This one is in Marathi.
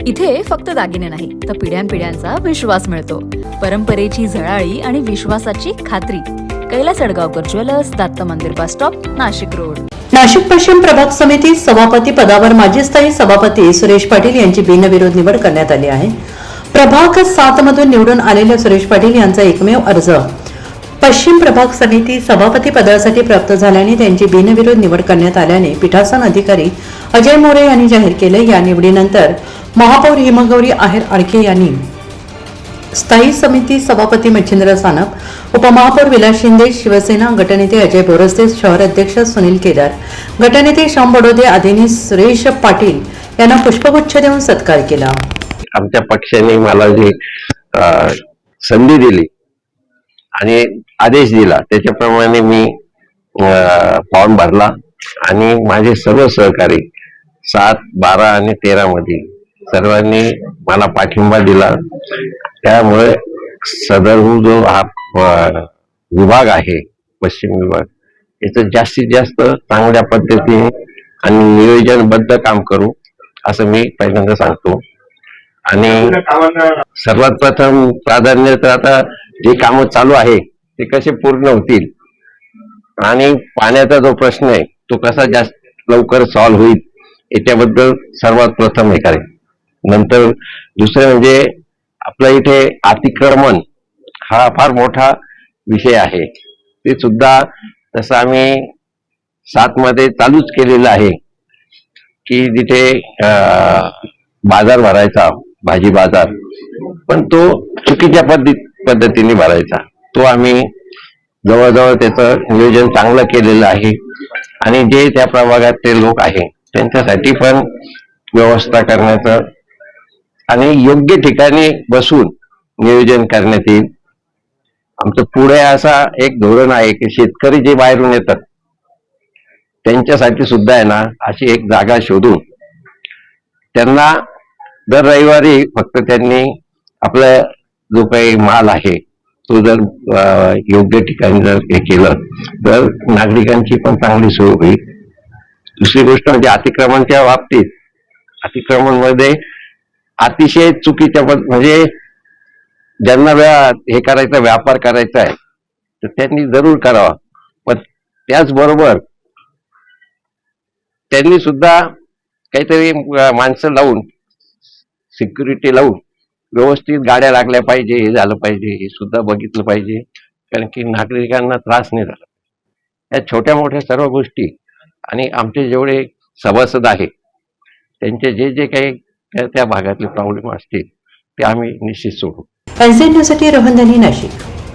इथे फक्त दागिने नाही तर पिढ्यानपिढ्यांचा विश्वास मिळतो. परंपरेची झळाळी आणि विश्वासाची खात्री. कैलास अडगावकर ज्वेलर्स, दत्त मंदिर bus stop, Nashik road. Nashik पश्चिम प्रभाग समिती सभापती पदावर माजी स्थायी सभापती सुरेश पाटील यांची बिनविरोध निवड करण्यात आली आहे. प्रभाग 7 मधून निवडून आलेल्या सुरेश पाटील यांचा एकमेव अर्ज पश्चिम प्रभाग समिती सभापती पदासाठी प्राप्त झाल्याने त्यांची बिनविरोध निवड करण्यात आल्याने पीठासन अधिकारी अजय मोरे यांनी जाहीर केले. या निवडीनंतर महापौर हिमगौरी आहेर आडके यांनी स्थायी समिती सभापती मच्छिंद्र सानप, उपमहापौर विलास शिंदे, शिवसेना गटनेते अजय बोरस्ते, शहर अध्यक्ष सुनील केदार, गटनेते श्याम बडोदे आदींनी सुरेश पाटील यांना पुष्पगुच्छ देऊन सत्कार केला. आमच्या पक्षाने मला जी संधी दिली आणि आदेश दिला त्याच्याप्रमाणे मी फॉर्म भरला आणि माझे सर्व सहकारी 7, 12 आणि 13 मध्ये सर्वांनी मला पाठिंबा दिला. त्यामुळे सदर जो हा विभाग आहे पश्चिम विभाग याचं जास्तीत जास्त चांगल्या पद्धतीने आणि नियोजनबद्ध काम करू असं मी पहिल्यांदा सांगतो. आणि सर्वात प्रथम प्राधान्य तर आता जे कामं चालू आहे ते कसे पूर्ण होतील आणि पाण्याचा जो प्रश्न आहे तो कसा जास्त लवकर सॉल्व्ह होईल याच्याबद्दल सर्वात प्रथम हे करेल. नंतर दुसरे म्हणजे आपल्या इथे अतिक्रमण हा फार मोठा विषय आहे. ते सुद्धा तसं आम्ही 7 मध्ये चालूच केलेलं आहे की जिथे बाजार भरायचा, भाजी बाजार, पण तो चुकीच्या पद्धतीने भरायचा. तो आम्ही जवळजवळ त्याचं नियोजन चांगलं केलेलं आहे आणि जे त्या प्रभागातले लोक आहे त्यांच्यासाठी पण व्यवस्था करण्याचं आणि योग्य ठिकाणी बसून नियोजन करण्यात येईल. आमचं पुढे असा एक धोरण आहे की शेतकरी जे बाहेरून येतात त्यांच्यासाठी सुद्धा आहे ना अशी एक जागा शोधून त्यांना दर रविवारी फक्त त्यांनी आपला जो काही माल आहे तो जर योग्य ठिकाणी जर हे केलं तर नागरिकांची पण चांगली सोय होईल. दुसरी गोष्ट म्हणजे अतिक्रमणच्या बाबतीत, अतिक्रमण मध्ये अतिशय चुकीच्या म्हणजे ज्यांना हे करायचा व्यापार करायचा आहे तर त्यांनी जरूर करावा, पण त्याचबरोबर त्यांनी सुद्धा काहीतरी माणसं लावून सिक्युरिटी लावून व्यवस्थित गाड्या लागल्या पाहिजे, हे झालं पाहिजे, हे सुद्धा बघितलं पाहिजे. कारण की नागरिकांना त्रास नाही झाला. या छोट्या मोठ्या सर्व गोष्टी आणि आमचे जेवढे सभासद आहेत त्यांचे जे जे काही त्या भागातले प्रॉब्लेम असतील ते आम्ही निश्चित सोडू. एनसीएन न्यूजसाठी रोहन धनी, नाशिक.